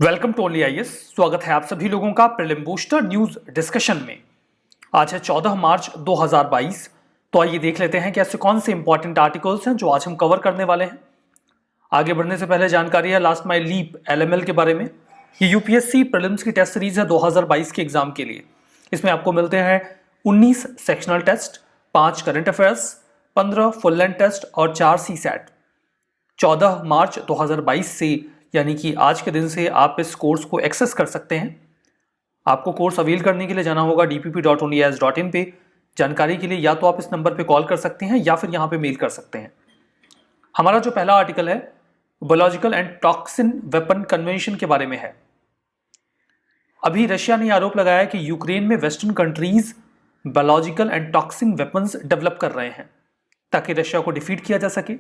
Welcome to only IAS. स्वागत है आप सभी लोगों का प्रीलिम बूस्टर न्यूज डिस्कशन में। आज है 14 मार्च 2022। तो आइए देख लेते हैं कि ऐसे कौन से इंपॉर्टेंट आर्टिकल्स हैं जो आज हम कवर करने वाले हैं। आगे बढ़ने से पहले जानकारी है लास्ट माइल लीप एलएमएल के बारे में। ये यूपीएससी प्रीलिम्स की टेस्ट सीरीज है 2022 के एग्जाम के लिए। इसमें आपको मिलते हैं 19 sectional test, 5 current affairs, 15 full length test और 4 सी सेट। 14 मार्च 2022 से यानी कि आज के दिन से आप इस कोर्स को एक्सेस कर सकते हैं। आपको कोर्स अवेल करने के लिए जाना होगा dpp.onlyas.in पे। जानकारी के लिए या तो आप इस नंबर पे कॉल कर सकते हैं या फिर यहाँ पे मेल कर सकते हैं। हमारा जो पहला आर्टिकल है biological and toxin weapon convention के बारे में है। अभी रशिया ने आरोप लगाया कि यूक्रेन में western countries biological and toxin weapons develop कर रहे हैं ताकि रशिया को डिफीट किया जा सके।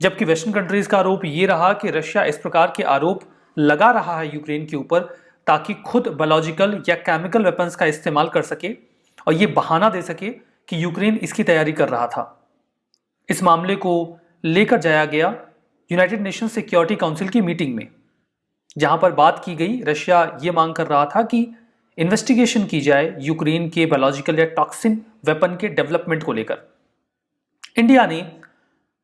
जबकि वेस्टर्न कंट्रीज का आरोप ये रहा कि रशिया इस प्रकार के आरोप लगा रहा है यूक्रेन के ऊपर ताकि खुद बायोलॉजिकल या केमिकल वेपन्स का इस्तेमाल कर सके और ये बहाना दे सके कि यूक्रेन इसकी तैयारी कर रहा था। इस मामले को लेकर जाया गया यूनाइटेड नेशन सिक्योरिटी काउंसिल की मीटिंग में, जहां पर बात की गई। रशिया ये मांग कर रहा था कि इन्वेस्टिगेशन की जाए यूक्रेन के बायोलॉजिकल या टॉक्सिन वेपन के डेवलपमेंट को लेकर। इंडिया ने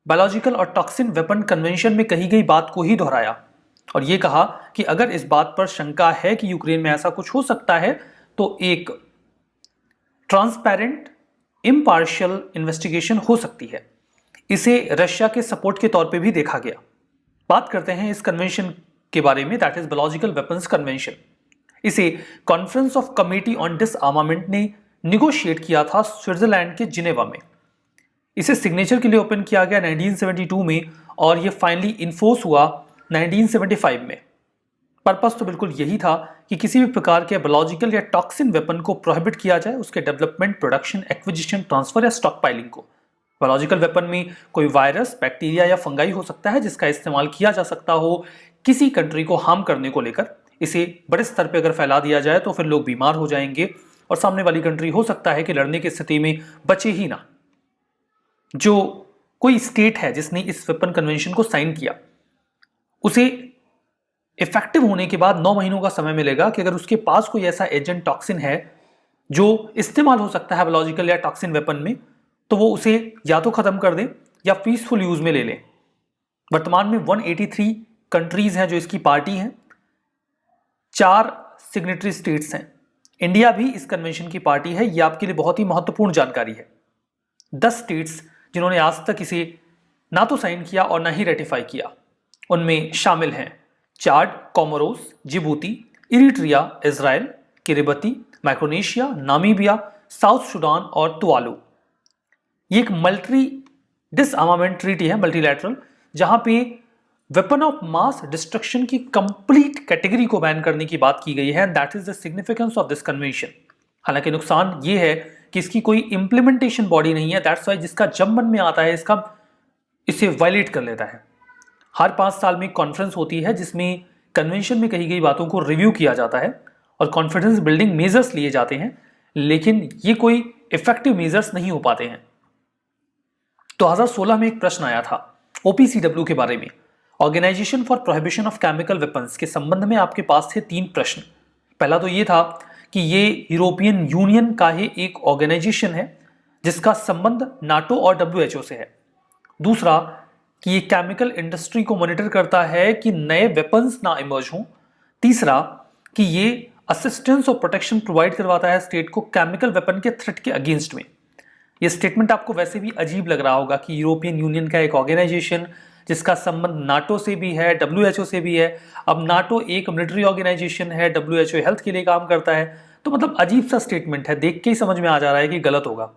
बायोलॉजिकल और टॉक्सिन वेपन कन्वेंशन में कही गई बात को ही दोहराया और यह कहा कि अगर इस बात पर शंका है कि यूक्रेन में ऐसा कुछ हो सकता है तो एक ट्रांसपेरेंट इम्पार्शियल इन्वेस्टिगेशन हो सकती है। इसे रशिया के सपोर्ट के तौर पे भी देखा गया। बात करते हैं इस कन्वेंशन के बारे में, that is biological weapons convention. इसे conference of committee on disarmament ने निगोशिएट किया था स्विट्जरलैंड के जिनेवा में। इसे सिग्नेचर के लिए ओपन किया गया 1972 में और ये फाइनली इन्फोर्स हुआ 1975 में। पर्पस तो बिल्कुल यही था कि किसी भी प्रकार के बायोलॉजिकल या टॉक्सिन वेपन को प्रोहिबिट किया जाए, उसके डेवलपमेंट, प्रोडक्शन, एक्विजिशन, ट्रांसफर या स्टॉक पाइलिंग को। बायोलॉजिकल वेपन में कोई वायरस, बैक्टीरिया या फंगाई हो सकता है जिसका इस्तेमाल किया जा सकता हो किसी कंट्री को हार्म करने को लेकर। इसे बड़े स्तर पर अगर फैला दिया जाए तो फिर लोग बीमार हो जाएंगे और सामने वाली कंट्री हो सकता है कि लड़ने की स्थिति में बचे ही ना। जो कोई स्टेट है जिसने इस वेपन कन्वेंशन को साइन किया, उसे इफेक्टिव होने के बाद 9 महीनों का समय मिलेगा कि अगर उसके पास कोई ऐसा एजेंट टॉक्सिन है जो इस्तेमाल हो सकता है बायोलॉजिकल या टॉक्सिन वेपन में, तो वो उसे या तो खत्म कर दे या पीसफुल यूज में ले ले। वर्तमान में 183 कंट्रीज हैं जो इसकी पार्टी हैं, 4 सिग्नेटरी स्टेट्स हैं। इंडिया भी इस कन्वेंशन की पार्टी है। यह आपके लिए बहुत ही महत्वपूर्ण जानकारी है। 10 स्टेट्स जिन्होंने आज तक इसे ना तो साइन किया और ना ही रेटिफाई किया, उनमें शामिल हैं Chad, Comoros, Djibouti, Eritrea, Israel, Kiribati, Micronesia, Namibia, South Sudan और तुवालू। ये एक मिलिट्री डिसआर्मामेंट ट्रीटी है, मल्टीलैटरल, जहां पे वेपन ऑफ मास डिस्ट्रक्शन की कंप्लीट कैटेगरी को बैन करने की बात की गई है। That is the significance of this convention. हालांकि नुकसान ये है कि इसकी कोई इंप्लीमेंटेशन बॉडी नहीं है। दैट्स वाई जिसका जब मन में आता है इसे वायलेट कर लेता है। हर 5 साल में एक कॉन्फ्रेंस होती है जिसमें कन्वेंशन में कही गई बातों को रिव्यू किया जाता है और कॉन्फिडेंस बिल्डिंग मेजर्स लिए जाते हैं, लेकिन ये कोई इफेक्टिव मेजर्स नहीं हो पाते हैं। 2016 में एक प्रश्न आया था ओपीसीडब्ल्यू के बारे में, organisation for prohibition of chemical weapons के संबंध में आपके पास थे 3 प्रश्न। पहला तो ये था कि ये यूरोपियन यूनियन का ही एक ऑर्गेनाइजेशन है जिसका संबंध नाटो और डब्ल्यूएचओ से है। दूसरा कि ये केमिकल इंडस्ट्री को मॉनिटर करता है कि नए वेपन्स ना इमर्ज हों। तीसरा कि ये असिस्टेंस और प्रोटेक्शन प्रोवाइड करवाता है स्टेट को केमिकल वेपन के थ्रेट के अगेंस्ट में। ये स्टेटमेंट आपको वैसे भी अजीब लग रहा होगा कि यूरोपियन यूनियन का एक ऑर्गेनाइजेशन जिसका संबंध नाटो से भी है, डब्ल्यूएचओ से भी है। अब नाटो एक मिलिट्री ऑर्गेनाइजेशन है, डब्ल्यूएचओ हेल्थ के लिए काम करता है, तो मतलब अजीब सा स्टेटमेंट है। देख के ही समझ में आ जा रहा है कि गलत होगा।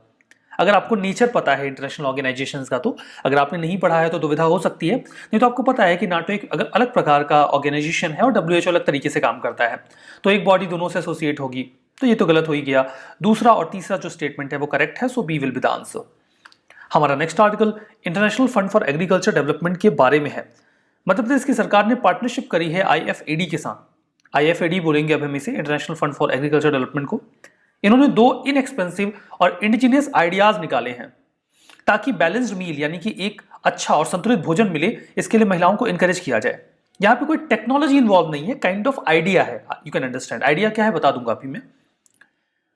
अगर आपको नेचर पता है इंटरनेशनल ऑर्गेनाइजेशंस का, तो अगर आपने नहीं पढ़ा है तो दुविधा हो सकती है। नहीं तो आपको पता है कि नाटो एक अगर अलग प्रकार का ऑर्गेनाइजेशन है और डब्ल्यूएचओ अलग तरीके से काम करता है, तो एक बॉडी दोनों से एसोसिएट होगी, तो ये तो गलत हो ही गया। दूसरा और तीसरा जो स्टेटमेंट है वो करेक्ट है, so B will be the answer. हमारा next article international fund for agriculture development के बारे में है। मध्य प्रदेश की सरकार ने पार्टनरशिप करी है आईएफएडी के साथ। आईएफएडी बोलेंगे अब हम इसे, international fund for agriculture development को। इन्होंने 2 इनएक्सपेंसिव और इंडिजिनियस आइडियाज निकाले हैं ताकि बैलेंस्ड मील यानी कि एक अच्छा और संतुलित भोजन मिले, इसके लिए महिलाओं को इनकरेज किया जाए। यहाँ पे कोई टेक्नोलॉजी इन्वॉल्व नहीं है, काइंड ऑफ आइडिया है, यू कैन अंडरस्टैंड। आइडिया क्या है बता दूंगा अभी मैं।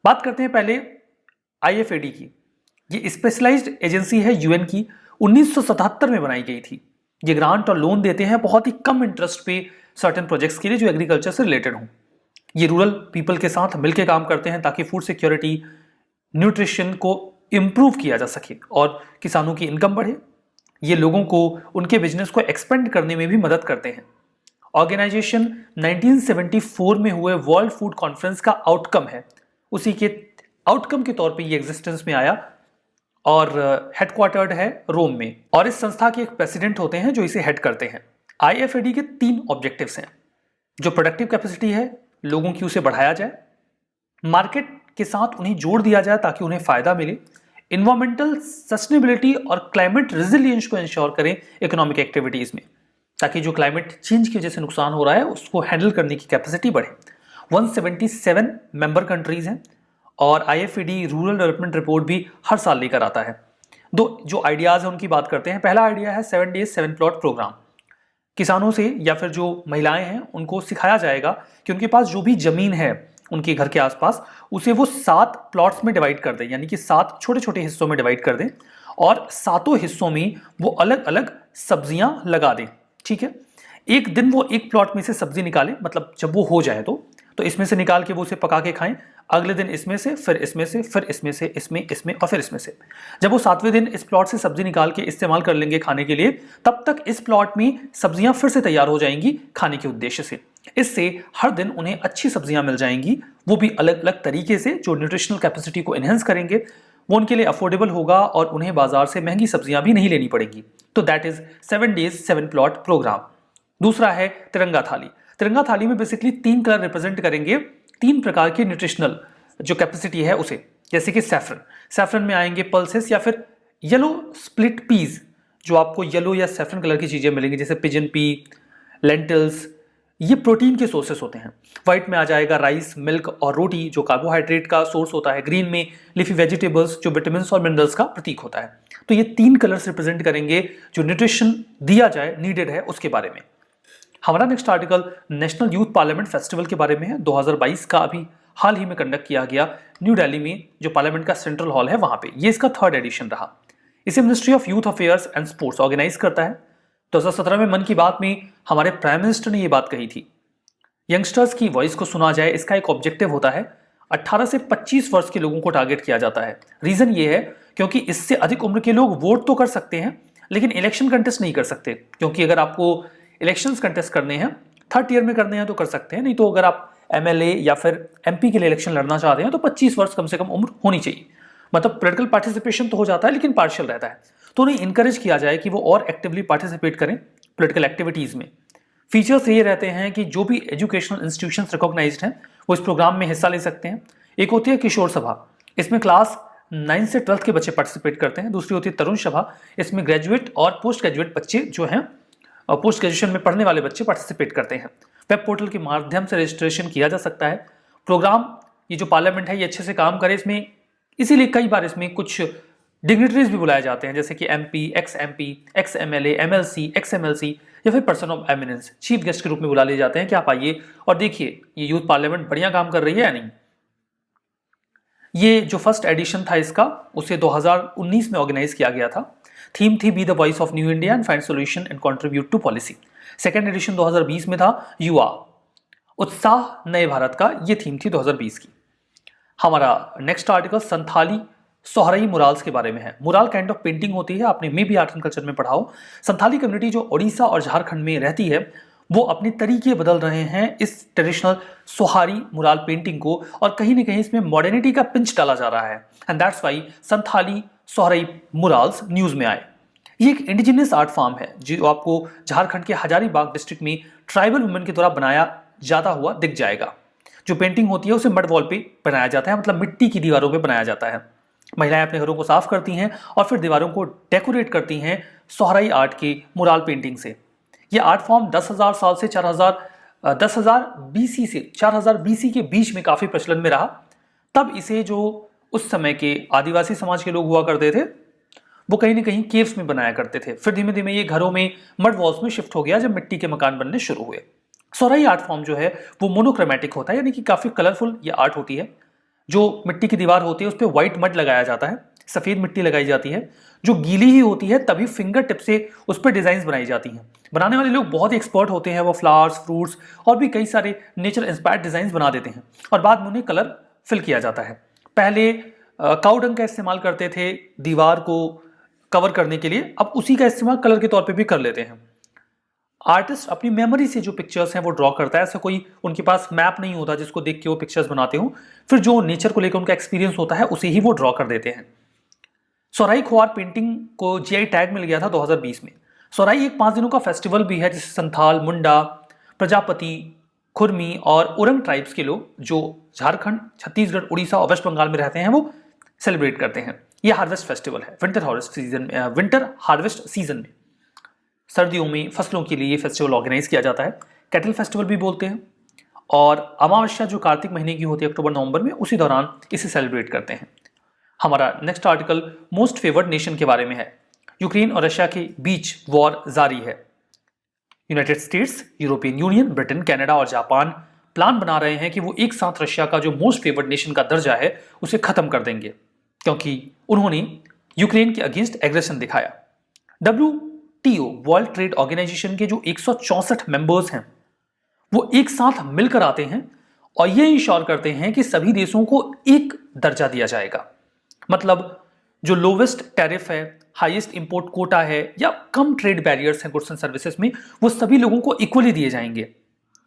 बात करते हैं पहले IFAD की। ये स्पेशलाइज्ड एजेंसी है यूएन की, 1977 में बनाई गई थी। ये ग्रांट और लोन देते हैं बहुत ही कम इंटरेस्ट पे सर्टेन प्रोजेक्ट्स के लिए जो एग्रीकल्चर से रिलेटेड हों। ये रूरल पीपल के साथ मिलकर काम करते हैं ताकि फूड सिक्योरिटी, न्यूट्रिशन को इम्प्रूव किया जा सके और किसानों की इनकम बढ़े। ये लोगों को उनके बिजनेस को एक्सपेंड करने में भी मदद करते हैं। ऑर्गेनाइजेशन 1974 में हुए वर्ल्ड फूड कॉन्फ्रेंस का आउटकम है, उसी के आउटकम के तौर पे ये एग्जिस्टेंस में आया और हेडक्वार्टर्ड है रोम में। और इस संस्था के एक प्रेसिडेंट होते हैं जो इसे हेड करते हैं। IFAD के 3 ऑब्जेक्टिव्स हैं। जो प्रोडक्टिव कैपेसिटी है लोगों की, उसे बढ़ाया जाए, मार्केट के साथ उन्हें जोड़ दिया जाए ताकि उन्हें फायदा मिले, इन्वायरमेंटल सस्टेनेबिलिटी और क्लाइमेट रेजिलियंस को इंश्योर करें इकोनॉमिक एक्टिविटीज में, ताकि जो क्लाइमेट चेंज की वजह से नुकसान हो रहा है उसको हैंडल करने की कैपेसिटी बढ़े। 177 मेंबर कंट्रीज हैं और IFAD रूरल डेवलपमेंट रिपोर्ट भी हर साल लेकर आता है। जो आइडियाज है उनकी बात करते हैं। पहला आइडिया है 7 days 7 plot प्रोग्राम। किसानों से या फिर जो महिलाएं हैं उनको सिखाया जाएगा कि उनके पास जो भी जमीन है उनके घर के आसपास, उसे वो 7 प्लॉट्स में डिवाइड कर दें, यानी कि 7 छोटे छोटे हिस्सों में डिवाइड कर दें और 7 हिस्सों में वो अलग अलग सब्जियां लगा दें। ठीक है, एक दिन वो एक प्लॉट में से सब्जी निकालें, मतलब जब वो हो जाए तो इसमें से निकाल के वो उसे पका के खाएं। अगले दिन इसमें से, फिर इसमें से, फिर इसमें से, इसमें और फिर इसमें से। जब वो 7वें दिन इस प्लॉट से सब्जी निकाल के इस्तेमाल कर लेंगे खाने के लिए, तब तक इस प्लॉट में सब्जियां फिर से तैयार हो जाएंगी खाने के उद्देश्य से। इससे हर दिन उन्हें अच्छी सब्जियां मिल जाएंगी, वो भी अलग अलग तरीके से, जो न्यूट्रिशनल कैपेसिटी को एनहेंस करेंगे। वो उनके लिए अफोर्डेबल होगा और उन्हें बाजार से महंगी सब्जियां भी नहीं लेनी पड़ेंगी। तो that is 7 days 7 plot programme. दूसरा है तिरंगा थाली। तिरंगा थाली में बेसिकली 3 कलर रिप्रेजेंट करेंगे 3 प्रकार की न्यूट्रिशनल जो कैपेसिटी है उसे, जैसे कि सैफरन में आएंगे पल्सेस या फिर येलो स्प्लिट पीज, जो आपको येलो या सैफरन कलर की चीजें मिलेंगी, जैसे पिजन पी, लेंटिल्स, ये प्रोटीन के सोर्सेस होते हैं। व्हाइट में आ जाएगा राइस, मिल्क और रोटी, जो कार्बोहाइड्रेट का सोर्स होता है। ग्रीन में लीफी वेजिटेबल्स, जो विटामिन और मिनरल्स का प्रतीक होता है। तो ये 3 कलर्स रिप्रेजेंट करेंगे जो न्यूट्रिशन दिया जाए, नीडेड है, उसके बारे में। हमारा next article national youth parliament festival के बारे में है। 2022 का अभी हाल ही में कंडक्ट किया गया न्यू दिल्ली में, जो पार्लियामेंट का सेंट्रल हॉल है वहां पे। ये इसका 3rd एडिशन रहा। इसे Ministry of Youth Affairs and Sports organise करता है। 2017 में मन की बात में हमारे प्राइम मिनिस्टर ने ये बात कही थी, यंगस्टर्स की वॉइस को सुना जाए। इसका एक ऑब्जेक्टिव होता है। 18 से 25 वर्ष के लोगों को टारगेट किया जाता है। रीजन ये है क्योंकि इससे अधिक उम्र के लोग वोट तो कर सकते हैं लेकिन इलेक्शन कंटेस्ट नहीं कर सकते, क्योंकि अगर आपको इलेक्शंस कंटेस्ट करने हैं, 3rd ईयर में करने हैं तो कर सकते हैं, नहीं तो अगर आप MLA या फिर MP के लिए इलेक्शन लड़ना चाहते हैं तो 25 वर्ष कम से कम उम्र होनी चाहिए। मतलब पोलिटिकल पार्टिसिपेशन तो हो जाता है लेकिन पार्शियल रहता है। तो उन्हें इंकरेज किया जाए कि वो और एक्टिवली पार्टिसिपेट करें पोलिटिकल एक्टिविटीज में। फीचर्स ये रहते हैं कि जो भी एजुकेशनल इंस्टीट्यूशंस रिकॉग्नाइज्ड हैं वो इस प्रोग्राम में हिस्सा ले सकते हैं। एक होती है किशोर सभा, इसमें क्लास 9 से 12th के बच्चे पार्टिसिपेट करते हैं। दूसरी होती है तरुण सभा, इसमें ग्रेजुएट और पोस्ट ग्रेजुएट बच्चे जो हैं, पोस्ट ग्रेजुएशन में पढ़ने वाले बच्चे पार्टिसिपेट करते हैं। वेब पोर्टल के माध्यम से रजिस्ट्रेशन किया जा सकता है। प्रोग्राम, ये जो पार्लियामेंट है ये अच्छे से काम करे इसमें, इसीलिए कई बार इसमें कुछ डिग्निटरीज भी बुलाए जाते हैं, जैसे कि MP, ex-MP, ex-MLA, MLC, ex-MLC या फिर person of eminence, chief guest के रूप में बुला लिए जाते हैं कि आप आइए और देखिए ये यूथ पार्लियामेंट बढ़िया काम कर रही है या नहीं। ये जो फर्स्ट एडिशन था इसका, उसे 2019 में ऑर्गेनाइज किया गया था। थीम थी be the voice of new India and find solution and contribute to policy. Second edition 2020 में था युवा उत्साह नए भारत का, ये थीम थी 2020 की। हमारा next article Santhali Sohrai murals के बारे में है। मुराल काइंड ऑफ पेंटिंग होती है, आपने may be art and culture में पढ़ा हो। संथाली कम्युनिटी जो ओडिशा और झारखंड में रहती है वो अपने तरीके बदल रहे हैं इस ट्रेडिशनल सोहारी मुराल पेंटिंग को, और कहीं ना कहीं इसमें मॉडर्निटी का पिंच डाला जा रहा है। And that's why Santhali Sohrai murals news में आए। ये एक इंडिजिनियस आर्ट फॉर्म है जो आपको झारखंड के हजारीबाग डिस्ट्रिक्ट में ट्राइबल वुमेन के द्वारा बनाया जाता हुआ दिख जाएगा। जो पेंटिंग होती है उसे मड वॉल पे बनाया जाता है, मतलब मिट्टी की दीवारों पे बनाया जाता है। महिलाएं अपने घरों को साफ करती हैं और फिर दीवारों को डेकोरेट करती हैं सोहराई आर्ट की मुराल पेंटिंग से। ये आर्ट फॉर्म 10,000 साल से 10,000 BC से 4,000 BC के बीच में काफी प्रचलन में रहा। तब इसे जो उस समय के आदिवासी समाज के लोग हुआ करते थे वो कहीं ना कहीं केव्स में बनाया करते थे। फिर धीमे धीमे ये घरों में, मड वॉल्स में शिफ्ट हो गया जब मिट्टी के मकान बनने शुरू हुए। सोराई आर्ट फॉर्म जो है वो मोनोक्रोमेटिक होता है, यानी कि काफी कलरफुल ये आर्ट होती है। जो मिट्टी की दीवार होती है उस पर व्हाइट मड लगाया जाता है, सफेद मिट्टी लगाई जाती है जो गीली ही होती है, तभी फिंगर टिप से उस पर डिजाइन बनाई जाती हैं। बनाने वाले लोग बहुत ही एक्सपर्ट होते हैं, वो फ्लावर्स, फ्रूट्स और भी कई सारे नेचर इंस्पायर्ड डिजाइन बना देते हैं और बाद में उन्हें कलर फिल किया जाता है। पहले काऊ डंग का इस्तेमाल करते थे दीवार को कवर करने के लिए, अब उसी का इस्तेमाल कलर के तौर पे भी कर लेते हैं। आर्टिस्ट अपनी मेमोरी से जो पिक्चर्स हैं वो ड्रॉ करता है, ऐसा कोई उनके पास मैप नहीं होता जिसको देख के वो पिक्चर्स बनाते हो, फिर जो नेचर को लेकर उनका एक्सपीरियंस होता है उसे ही वो ड्रॉ कर देते हैं। सोराई खोआर पेंटिंग को जीआई टैग मिल गया था 2020 में। सोराई एक 5 दिनों का फेस्टिवल भी है जिसे संथाल, मुंडा, प्रजापति, खुरमी और उरंग ट्राइब्स के लोग जो झारखंड, छत्तीसगढ़, उड़ीसा और वेस्ट बंगाल में रहते हैं वो सेलिब्रेट करते हैं। यह हार्वेस्ट फेस्टिवल है विंटर हार्वेस्ट सीजन में। सर्दियों में फसलों के लिए ये फेस्टिवल ऑर्गेनाइज किया जाता है, कैटल फेस्टिवल भी बोलते हैं। और अमावस्या जो कार्तिक महीने की होती है अक्टूबर नवंबर में, उसी दौरान इसे सेलिब्रेट करते हैं। हमारा next article most favoured nation के बारे में है। यूक्रेन और रशिया के बीच वॉर जारी है। United states, European union, Britain, Canada और जापान प्लान बना रहे हैं कि वो एक साथ रशिया का जो मोस्ट फेवर्ड नेशन का दर्जा है उसे खत्म कर देंगे, क्योंकि उन्होंने यूक्रेन के अगेंस्ट एग्रेशन दिखाया। WTO वर्ल्ड ट्रेड ऑर्गेनाइजेशन के जो 164 मेंबर्स हैं वो एक साथ मिलकर आते हैं और ये इंश्योर करते हैं कि सभी देशों को एक दर्जा दिया जाएगा। मतलब जो लोवेस्ट टैरिफ है, हाईएस्ट इंपोर्ट कोटा है या कम ट्रेड बैरियर्स हैं गुड्स एंड सर्विसेज में, वो सभी लोगों को इक्वली दिए जाएंगे।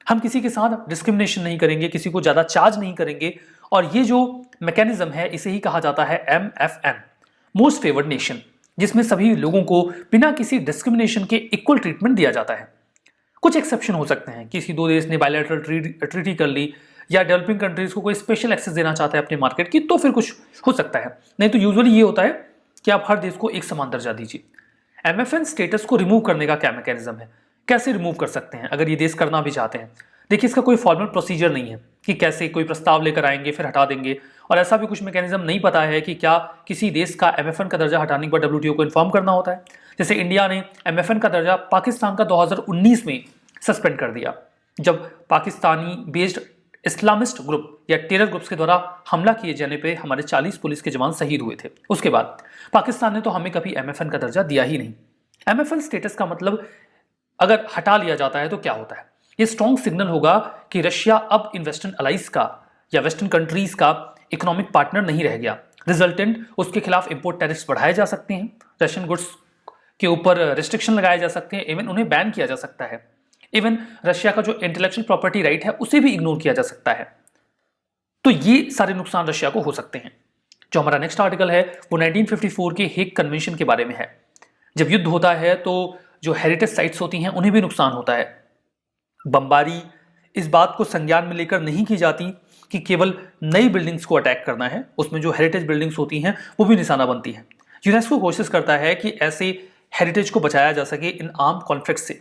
हम किसी के साथ डिस्क्रिमिनेशन नहीं करेंगे, किसी को ज्यादा चार्ज नहीं करेंगे। और ये जो मैकेनिज्म है इसे ही कहा जाता है MFN, मोस्ट फेवर्ड नेशन, जिसमें सभी लोगों को बिना किसी डिस्क्रिमिनेशन के इक्वल ट्रीटमेंट दिया जाता है। कुछ एक्सेप्शन हो सकते हैं, किसी दो देश ने बायलैटरल ट्रीटी कर ली या डेवलपिंग कंट्रीज को कोई स्पेशल एक्सेस देना चाहता है अपने मार्केट की, तो फिर कुछ हो सकता है। नहीं तो यूजुअली ये होता है कि आप हर देश को एक समान दर्जा दीजिए। MFN स्टेटस को रिमूव करने का क्या मैकेनिज्म है, कैसे रिमूव कर सकते हैं अगर ये देश करना भी चाहते हैं? देखिए, इसका कोई फॉर्मल प्रोसीजर नहीं है कि कैसे कोई प्रस्ताव लेकर आएंगे फिर हटा देंगे, और ऐसा भी कुछ मैकेनिज्म नहीं पता है कि क्या किसी देश का MFN का दर्जा हटाने के बाद WTO को इन्फॉर्म करना होता है। जैसे इंडिया ने MFN का दर्जा पाकिस्तान का 2019 में सस्पेंड कर दिया, जब पाकिस्तानी बेस्ड इस्लामिस्ट ग्रुप या टेरर ग्रुप्स के द्वारा हमला किए जाने पे हमारे 40 पुलिस के जवान शहीद हुए थे। उसके बाद पाकिस्तान ने तो हमें कभी MFN का दर्जा दिया ही नहीं। MFN स्टेटस का मतलब अगर हटा लिया जाता है तो क्या होता है? ये स्ट्रॉन्ग सिग्नल होगा कि रशिया अब इन वेस्टर्न अलाइज का या वेस्टर्न कंट्रीज का इकोनॉमिक पार्टनर नहीं रह गया। रिजल्टेंट उसके खिलाफ इंपोर्ट टैरिफ्स बढ़ाए जा सकते हैं, रशियन गुड्स के ऊपर रिस्ट्रिक्शन लगाए जा सकते हैं, इवन उन्हें बैन किया जा सकता है। इवन रशिया का जो इंटेलेक्चुअल प्रॉपर्टी राइट है उसे भी इग्नोर किया जा सकता है। तो ये सारे नुकसान रशिया को हो सकते हैं। जो हमारा नेक्स्ट आर्टिकल है वो 1954 के हेग कन्वेंशन के बारे में है। जब युद्ध होता है तो जो हेरिटेज साइट्स होती हैं उन्हें भी नुकसान होता है। बमबारी इस बात को संज्ञान में लेकर नहीं की जाती कि केवल नई बिल्डिंग्स को अटैक करना है, उसमें जो हेरिटेज बिल्डिंग्स होती हैं वो भी निशाना बनती हैं। यूनेस्को कोशिश करता है कि ऐसे हेरिटेज को बचाया जा सके इन आर्म कॉन्फ्लिक्ट से,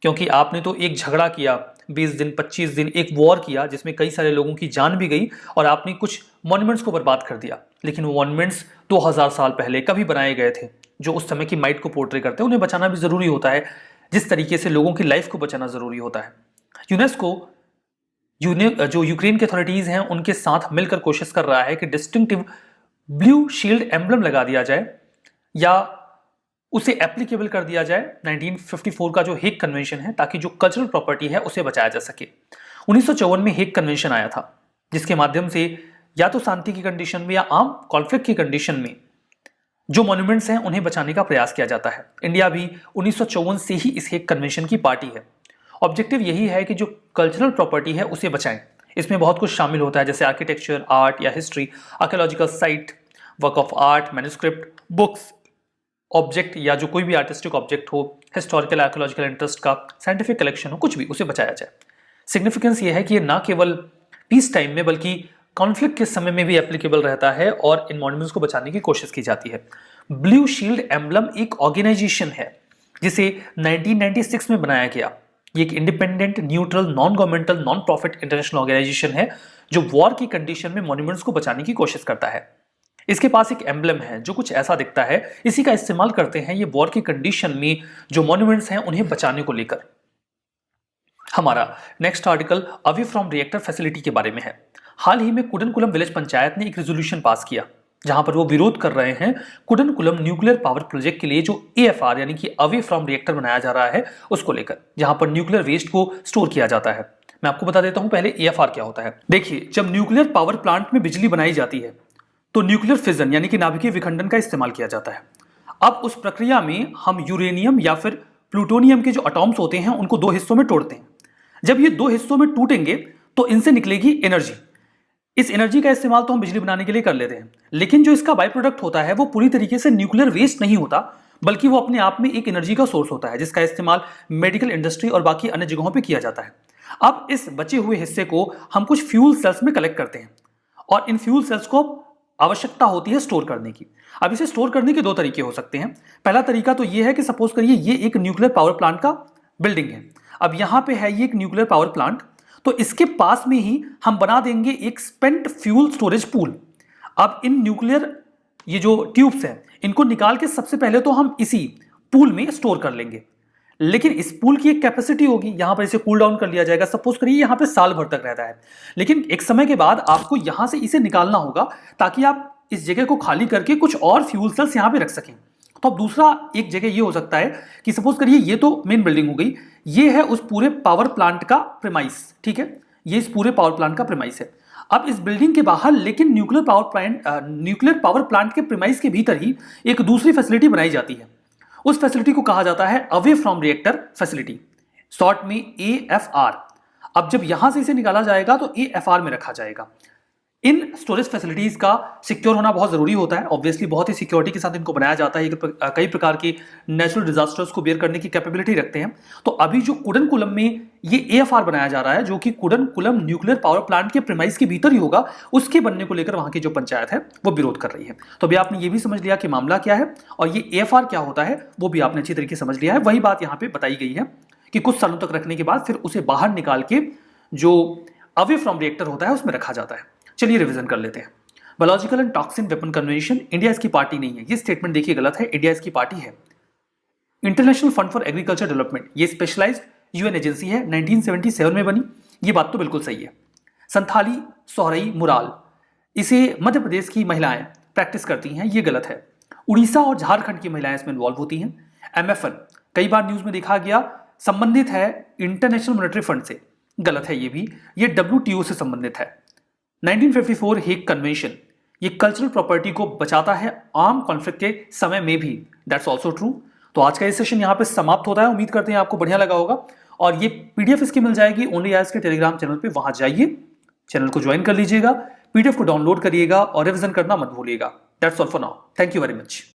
क्योंकि आपने तो एक झगड़ा किया 20 दिन 25 दिन, एक वॉर किया जिसमें कई सारे लोगों की जान भी गई और आपने कुछ मॉन्यूमेंट्स को बर्बाद कर दिया, लेकिन वो मॉन्यूमेंट्स 2000 साल पहले कभी बनाए गए थे जो उस समय की माइट को पोर्ट्रे करते हैं। उन्हें बचाना भी जरूरी होता है, जिस तरीके से लोगों की लाइफ को बचाना जरूरी होता है। यूनेस्को जो यूक्रेन के अथॉरिटीज हैं उनके साथ मिलकर कोशिश कर रहा है कि डिस्टिंक्टिव ब्लू शील्ड एम्बलम लगा दिया जाए या उसे एप्लीकेबल कर दिया जाए 1954 का जो हेग कन्वेंशन है, ताकि जो कल्चरल प्रॉपर्टी है उसे बचाया जा सके। 1954 में हेग कन्वेंशन आया था, जिसके माध्यम से या तो शांति की कंडीशन में या आर्म कॉन्फ्लिक्ट की कंडीशन में जो मॉन्यूमेंट्स हैं उन्हें बचाने का प्रयास किया जाता है। इंडिया भी 1954 से ही इस हेग कन्वेंशन की पार्टी है। ऑब्जेक्टिव यही है कि जो कल्चरल प्रॉपर्टी है उसे बचाएं। इसमें बहुत कुछ शामिल होता है, जैसे आर्किटेक्चर, आर्ट या history, archaeological site, work of art, manuscript, books, object या जो कोई भी आर्टिस्टिक ऑब्जेक्ट हो, हिस्टोरिकल आर्कियोलॉजिकल इंटरेस्ट का साइंटिफिक कलेक्शन हो, कुछ भी उसे बचाया जाए। सिग्निफिकेंस ये है कि ये ना केवल पीस टाइम में बल्कि कॉन्फ्लिक्ट के समय में भी एप्लीकेबल रहता है और इन मॉन्यूमेंट्स को बचाने की कोशिश की जाती है। ब्लू शील्ड एम्बलम एक ऑर्गेनाइजेशन है जिसे 1996 में बनाया गया। ये एक independent, neutral, non governmental, non profit international organisation है जो वॉर की कंडीशन में मॉन्यूमेंट्स को बचाने की कोशिश करता है। इसके पास एक एम्बलम है जो कुछ ऐसा दिखता है, इसी का इस्तेमाल करते हैं ये वॉर की कंडीशन में जो मॉन्यूमेंट्स हैं उन्हें बचाने को लेकर। हमारा next article away from reactor facility के बारे में है। हाल ही में कुडनकुलम विलेज पंचायत ने एक रेजोल्यूशन पास किया जहां पर वो विरोध कर रहे हैं कुडनकुलम न्यूक्लियर पावर प्रोजेक्ट के लिए जो AFR यानी कि अवे फ्रॉम रिएक्टर बनाया जा रहा है उसको लेकर, जहां पर न्यूक्लियर वेस्ट को स्टोर किया जाता है। मैं आपको बता देता हूं पहले AFR क्या होता है। देखिए, जब न्यूक्लियर पावर प्लांट में बिजली बनाई जाती है तो न्यूक्लियर फिजन यानी कि नाभिकीय विखंडन का इस्तेमाल किया जाता है। अब उस प्रक्रिया में हम यूरेनियम या फिर प्लूटोनियम के जो एटॉम्स होते हैं उनको दो हिस्सों में तोड़ते हैं। जब ये दो हिस्सों में टूटेंगे तो इनसे निकलेगी एनर्जी। इस एनर्जी का इस्तेमाल तो हम बिजली बनाने के लिए कर लेते हैं, लेकिन जो इसका बाय प्रोडक्ट होता है वो पूरी तरीके से न्यूक्लियर वेस्ट नहीं होता, बल्कि वो अपने आप में एक एनर्जी का सोर्स होता है जिसका इस्तेमाल मेडिकल इंडस्ट्री और बाकी अन्य जगहों पे किया जाता है। अब इस बचे हुए हिस्से को हम कुछ फ्यूल सेल्स में कलेक्ट करते हैं और इन फ्यूल सेल्स को आवश्यकता होती है स्टोर करने की। अब इसे स्टोर करने के दो तरीके हो सकते हैं। पहला तरीका तो ये है कि सपोज करिए ये एक न्यूक्लियर पावर प्लांट का बिल्डिंग है। अब यहां पे है ये एक न्यूक्लियर पावर प्लांट, तो इसके पास में ही हम बना देंगे एक स्पेंट फ्यूल स्टोरेज पूल। अब इन न्यूक्लियर ये जो ट्यूब्स हैं इनको निकाल के सबसे पहले तो हम इसी पूल में स्टोर कर लेंगे, लेकिन इस पूल की एक कैपेसिटी होगी, यहां पर इसे कूल डाउन कर लिया जाएगा। सपोज करिए यहां पे साल भर तक रहता है, लेकिन एक समय के बाद आपको यहां से इसे निकालना होगा ताकि आप इस जगह को खाली करके कुछ और फ्यूल सेल्स यहां पे रख सकें। तो अब दूसरा एक जगह ये हो सकता है कि सपोज करिए ये तो मेन बिल्डिंग हो गई, ये है उस पूरे पावर प्लांट का प्रेमाइस, ठीक है, ये इस पूरे पावर प्लांट का प्रेमाइस है। अब इस बिल्डिंग के बाहर लेकिन न्यूक्लियर पावर प्लांट के प्रेमाइस के भीतर ही एक दूसरी फैसिलिटी बनाई जाती है। उस फैसिलिटी को कहा जाता है away from reactor facility, short में AFR। अब जब यहां से इसे निकाला जाएगा तो AFR में रखा जाएगा। इन स्टोरेज फैसिलिटीज का सिक्योर होना बहुत जरूरी होता है। ऑब्वियसली बहुत ही सिक्योरिटी के साथ इनको बनाया जाता है। कई प्रकार की नेचुरल डिजास्टर्स को बेयर करने की कैपेबिलिटी रखते हैं। तो अभी जो कुडनकुलम में ये AFR बनाया जा रहा है जो कि कुडनकुलम न्यूक्लियर पावर प्लांट के प्रेमाइस के भीतर ही होगा, उसके बनने को लेकर वहां की जो पंचायत है वो विरोध कर रही है। तो अभी आपने ये भी समझ लिया कि मामला क्या है और ये AFR क्या होता है वो भी आपने अच्छी तरीके से समझ लिया है। वही बात यहाँ पे बताई गई है कि कुछ सालों तक रखने के बाद फिर उसे बाहर निकाल के जो अवे फ्रॉम रिएक्टर होता है उसमें रखा जाता है। चलिए रिवीजन कर लेते हैं। Biological and toxin weapon convention, India इसकी पार्टी नहीं है। ये स्टेटमेंट देखिए गलत है, इंडिया इसकी पार्टी है। International fund for agriculture development, ये स्पेशलाइज्ड UN एजेंसी है, 1977 में बनी। ये बात तो बिल्कुल सही है। संथाली सोहरई मुराल, इसे मध्य प्रदेश की महिलाएं प्रैक्टिस करती हैं, ये गलत है। उड़ीसा और झारखंड की महिलाएं इसमें इन्वॉल्व होती हैं। MFN कई बार न्यूज में देखा गया संबंधित है इंटरनेशनल मॉनेटरी फंड से, गलत है ये भी। ये WTO से संबंधित है। 1954 हेग कन्वेंशन, ये कल्चरल प्रॉपर्टी को बचाता है आर्म कॉन्फ्लिक्ट के समय में भी, दैट्स ऑल्सो ट्रू। तो आज का ये सेशन यहाँ पे समाप्त होता है। उम्मीद करते हैं आपको बढ़िया लगा होगा और ये PDF इसकी मिल जाएगी ओनली आज के टेलीग्राम चैनल पे, वहां जाइए, चैनल को ज्वाइन कर लीजिएगा, PDF को डाउनलोड करिएगा और रिवीजन करना मत भूलिएगा। That's all for now, thank you very much.